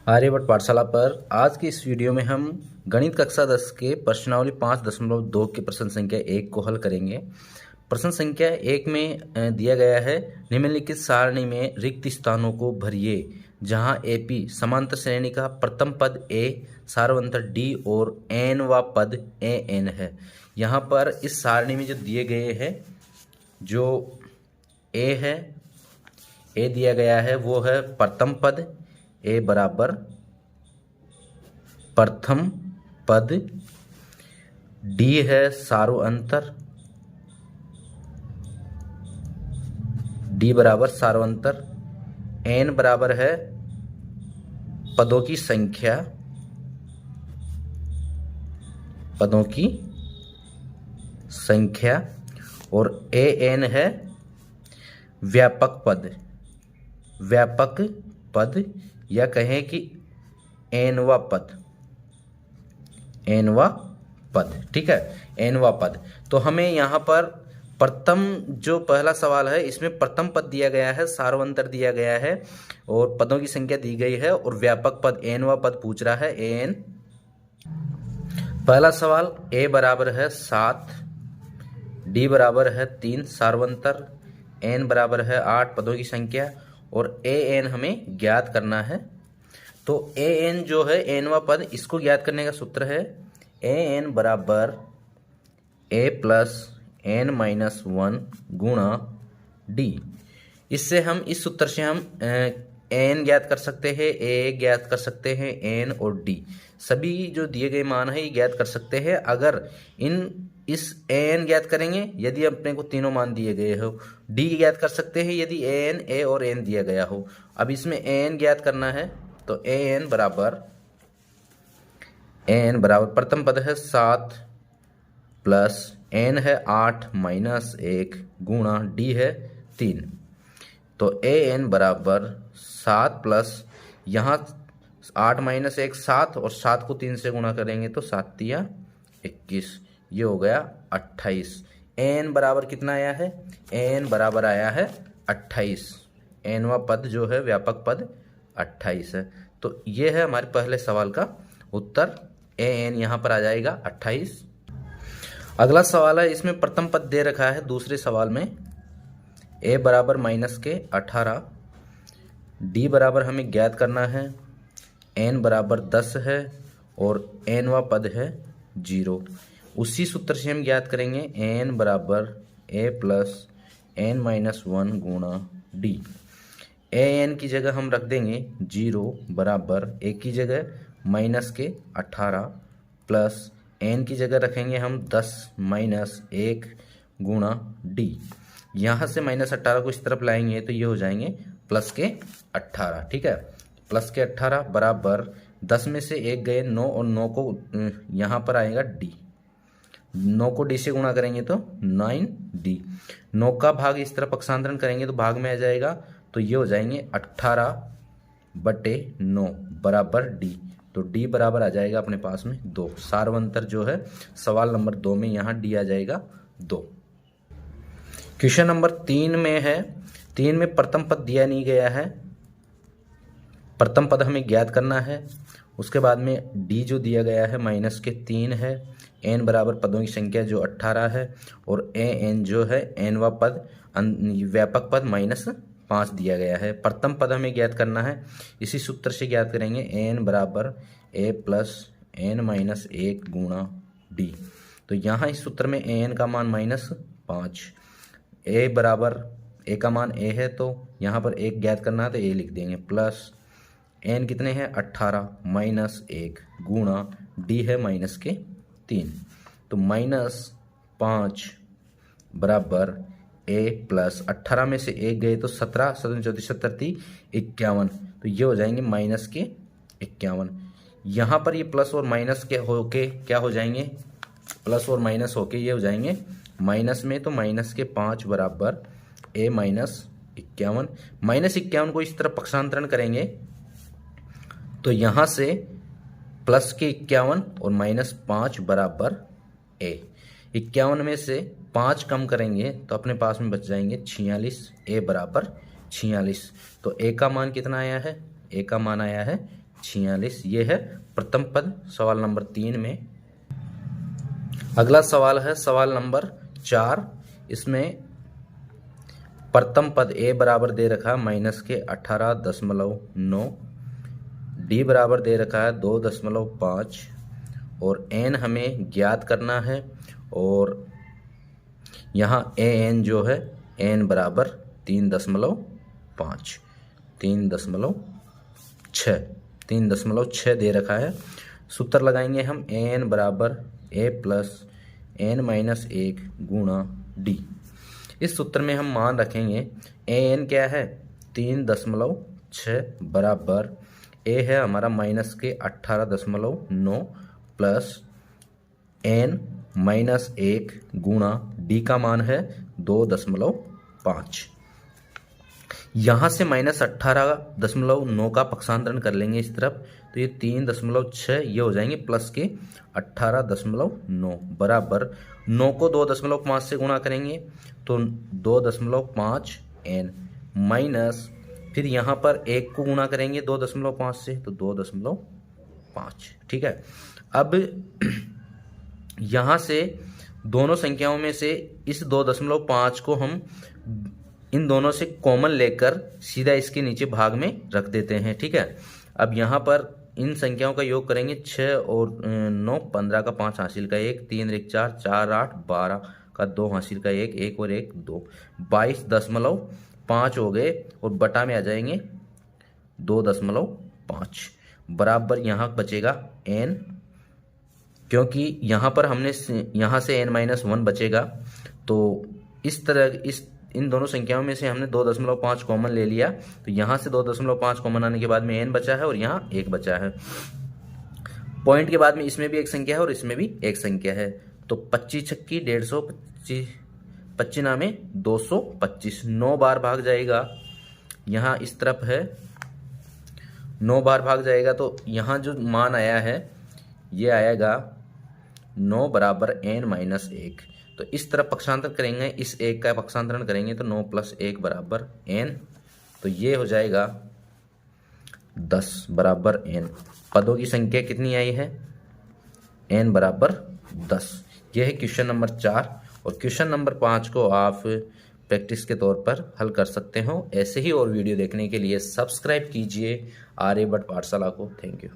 आर्यभट्ट पाठशाला पर आज की इस वीडियो में हम गणित कक्षा 10 के प्रश्नावली 5.2 के प्रश्न संख्या 1 को हल करेंगे। प्रश्न संख्या 1 में दिया गया है, निम्नलिखित सारणी में रिक्त स्थानों को भरिए जहां एपी समांतर श्रेणी का प्रथम पद ए, सार्वंतर डी और एन व पद ए एन है। यहाँ पर इस सारणी में जो दिए गए हैं, जो ए है, ए दिया गया है वो है प्रथम पद, ए बराबर प्रथम पद, डी है सार्वंतर, डी बराबर सार्वंतर, एन बराबर है पदों की संख्या, पदों की संख्या, और ए एन है व्यापक पद, व्यापक पद, या कहें कि एनवा पद, एनवा पद। ठीक है, एनवा पद। तो हमें यहाँ पर प्रथम जो पहला सवाल है इसमें प्रथम पद दिया गया है, सार्वंतर दिया गया है और पदों की संख्या दी गई है और व्यापक पद एनवा पद पूछ रहा है, एन। पहला सवाल, ए बराबर है 7, डी बराबर है 3 सार्वंतर, एन बराबर है 8 पदों की संख्या और ए एन हमें ज्ञात करना है। तो ए एन जो है एनवा पद, इसको ज्ञात करने का सूत्र है ए एन बराबर ए प्लस एन माइनस 1 गुणा डी। इससे हम इस सूत्र से हम एन ज्ञात कर सकते हैं, ए ज्ञात कर सकते हैं, एन और डी सभी जो दिए गए मान है ये ज्ञात कर सकते हैं। अगर इस एन ज्ञात करेंगे यदि अपने को तीनों मान दिए गए हो, डी ज्ञात कर सकते हैं यदि एन, ए और एन दिया गया हो। अब इसमें एन ज्ञात करना है तो एन बराबर प्रथम पद है 7 प्लस एन है 8 माइनस 1 गुणा डी है 3। तो ए एन बराबर 7 प्लस यहाँ 8 माइनस 1 7 और 7 को 3 से गुणा करेंगे तो 7 तिया 21, ये हो गया 28। एन बराबर कितना आया है? एन बराबर आया है 28। एनवा पद जो है व्यापक पद 28 है। तो ये है हमारे पहले सवाल का उत्तर, ए एन यहाँ पर आ जाएगा 28। अगला सवाल है, इसमें प्रथम पद दे रखा है दूसरे सवाल में, ए बराबर माइनस के 18, डी बराबर हमें ज्ञात करना है, एन बराबर 10 है और एनवा पद है 0। उसी सूत्र से हम ज्ञात करेंगे एन बराबर ए प्लस एन माइनस 1 गुणा डी। ए एन की जगह हम रख देंगे 0 बराबर ए की जगह माइनस के 18 प्लस एन की जगह रखेंगे हम 10 माइनस 1 गुणा डी। यहाँ से माइनस 18 को इस तरफ लाएंगे तो ये हो जाएंगे प्लस के 18। ठीक है, प्लस के 18 बराबर 10 में से 1 गए 9 और 9 को यहाँ पर आएगा डी। 9 को डी से गुणा करेंगे तो 9d। 9 का भाग इस तरफ पक्षांतरण करेंगे तो भाग में आ जाएगा, तो ये हो जाएंगे 18/9 बराबर डी। तो डी बराबर आ जाएगा अपने पास में 2। सार्वंतर जो है सवाल नंबर 2 में यहाँ डी आ जाएगा 2। क्वेश्चन नंबर 3 में है, 3 में प्रथम पद दिया नहीं गया है, प्रथम पद हमें ज्ञात करना है। उसके बाद में डी जो दिया गया है माइनस के 3 है, एन बराबर पदों की संख्या जो 18 है और ए एन जो है एनवा पद व्यापक पद -5 दिया गया है। प्रथम पद हमें ज्ञात करना है, इसी सूत्र से ज्ञात करेंगे एन बराबर ए प्लस एन माइनस 1 गुणा डी। तो यहाँ इस सूत्र में एन का मान -5, ए बराबर ए का मान ए है तो यहाँ पर 1 ज्ञात करना है तो ए लिख देंगे, प्लस एन कितने हैं 18 माइनस 1 गुणा डी है माइनस के 3। तो -5 बराबर ए प्लस 18 में से 1 गए तो 17, 17 34 70 51, तो ये हो जाएंगे माइनस के 51। यहाँ पर ये प्लस और माइनस के होके क्या हो जाएंगे, प्लस और माइनस होके ये हो जाएंगे माइनस में, तो माइनस के 5 बराबर ए माइनस 51। -51 को इस तरफ पक्षांतरण करेंगे तो यहाँ से प्लस के 51 और -5 बराबर ए। 51 में से 5 कम करेंगे तो अपने पास में बच जाएंगे 46, ए बराबर 46। तो ए का मान कितना आया है? ए का मान आया है 46। ये है प्रथम पद सवाल नंबर 3 में। अगला सवाल है सवाल नंबर 4। इसमें प्रथम पद a बराबर दे रखा है -18.9, d बराबर दे रखा है 2.5 और n हमें ज्ञात करना है। और यहाँ an जो है n बराबर 3.5, 3.6 दे रखा है। सूत्र लगाएंगे हम an बराबर a प्लस n-1 गुणा d। इस सूत्र में हम मान रखेंगे an क्या है 3.6 बराबर a है हमारा -18.9 प्लस n-1 गुणा d का मान है 2.5। यहाँ से -18.9 का पक्षांतरण कर लेंगे इस तरफ, तो ये 3.6 ये हो जाएंगे प्लस के 18.9 बराबर 9 को 2.5 से गुणा करेंगे तो 2.5 n माइनस फिर यहाँ पर 1 को गुणा करेंगे 2.5 से तो 2.5। ठीक है। अब यहाँ से दोनों संख्याओं में से इस 2.5 को हम इन दोनों से कॉमन लेकर सीधा इसके नीचे भाग में रख देते हैं। ठीक है। अब यहाँ पर इन संख्याओं का योग करेंगे 6 और 9 15 का 5 हासिल का 1, 3 और 1 4, 4 8 12 का 2 हासिल का 1, 1 और 1 2, 22.5 हो गए और बटा में आ जाएंगे 2.5 बराबर यहाँ बचेगा n, क्योंकि यहाँ पर हमने यहाँ से n-1 बचेगा तो इस तरह इन दोनों संख्याओं में से हमने 2.5 कॉमन ले लिया तो यहाँ से 2.5 कॉमन आने के बाद में n बचा है और यहाँ 1 बचा है। पॉइंट के बाद में इसमें भी एक संख्या है और इसमें भी एक संख्या है तो 25 छक्की 150, 25 नामे 225, 9 बार भाग जाएगा। यहाँ इस तरफ है 9 बार भाग जाएगा तो यहाँ जो मान आया है ये आएगा 9 बराबर n-1। तो इस तरफ पक्षांतर करेंगे, इस 1 का पक्षांतरण करेंगे तो 9 + 1 बराबर n, तो ये हो जाएगा 10 बराबर n। पदों की संख्या कितनी आई है n बराबर 10। यह है क्वेश्चन नंबर 4 और क्वेश्चन नंबर 5 को आप प्रैक्टिस के तौर पर हल कर सकते हो। ऐसे ही और वीडियो देखने के लिए सब्सक्राइब कीजिए आर्यभट्ट पाठशाला को। Thank you.